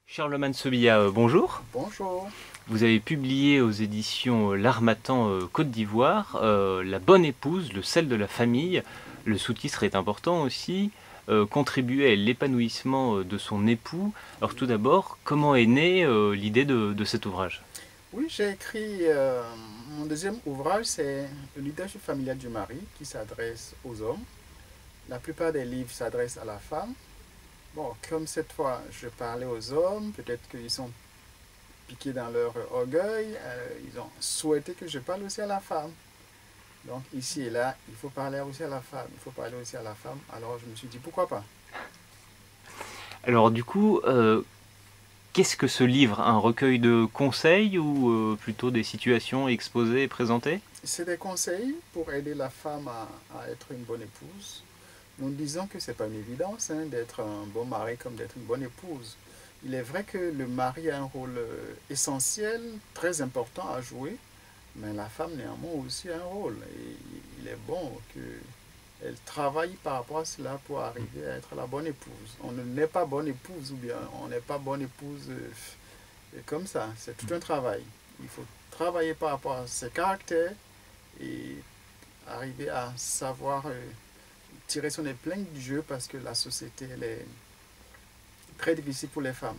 Charlemagne Sebilla, bonjour. Bonjour. Vous avez publié aux éditions L'Harmattan Côte d'Ivoire La bonne épouse, le sel de la famille. Le sous-titre est important aussi. Contribuer à l'épanouissement de son époux. Alors tout d'abord, comment est née l'idée de cet ouvrage? Oui, j'ai écrit mon deuxième ouvrage, c'est le leadership familial du mari qui s'adresse aux hommes. La plupart des livres s'adressent à la femme. Bon, comme cette fois je parlais aux hommes, peut-être qu'ils sont piqués dans leur orgueil, ils ont souhaité que je parle aussi à la femme. Donc ici et là, il faut parler aussi à la femme, il faut parler aussi à la femme. Alors je me suis dit pourquoi pas. Alors du coup, qu'est-ce que ce livre? Un recueil de conseils ou plutôt des situations exposées et présentées? C'est des conseils pour aider la femme à être une bonne épouse. Nous disons que ce n'est pas une évidence d'être un bon mari comme d'être une bonne épouse. Il est vrai que le mari a un rôle essentiel, très important à jouer, mais la femme néanmoins aussi a un rôle. Et il est bon qu'elle travaille par rapport à cela pour arriver à être la bonne épouse. On ne n'est pas bonne épouse ou bien on n'est pas bonne épouse comme ça. C'est tout un travail. Il faut travailler par rapport à ses caractères et arriver à savoir tirer son épingle du jeu parce que la société elle est très difficile pour les femmes.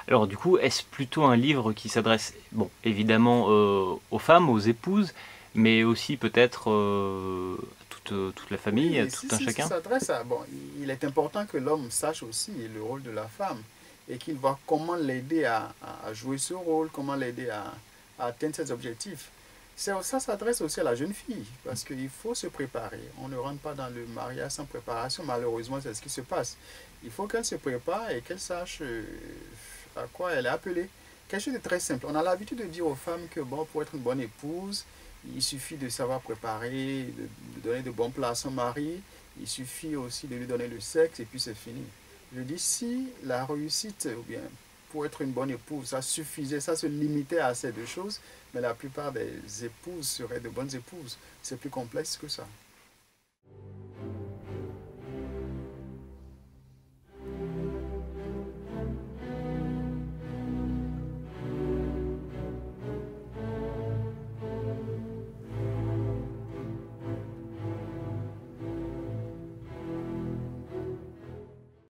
Alors du coup, est-ce plutôt un livre qui s'adresse, bon, évidemment aux femmes, aux épouses, mais aussi peut-être à toute la famille, à Oui, tout si, un si, ça chacun? s'adresse à... Bon, il est important que l'homme sache aussi le rôle de la femme et qu'il voit comment l'aider à jouer ce rôle, comment l'aider à atteindre ses objectifs. Ça s'adresse aussi à la jeune fille parce qu'il faut se préparer. On ne rentre pas dans le mariage sans préparation. Malheureusement, c'est ce qui se passe. Il faut qu'elle se prépare et qu'elle sache à quoi elle est appelée. Quelque chose de très simple. On a l'habitude de dire aux femmes que bon, pour être une bonne épouse, il suffit de savoir préparer, de donner de bons plats à son mari. Il suffit aussi de lui donner le sexe et puis c'est fini. Je dis si la réussite, ou bien pour être une bonne épouse, ça suffisait, ça se limitait à ces deux choses, mais la plupart des épouses seraient de bonnes épouses. C'est plus complexe que ça.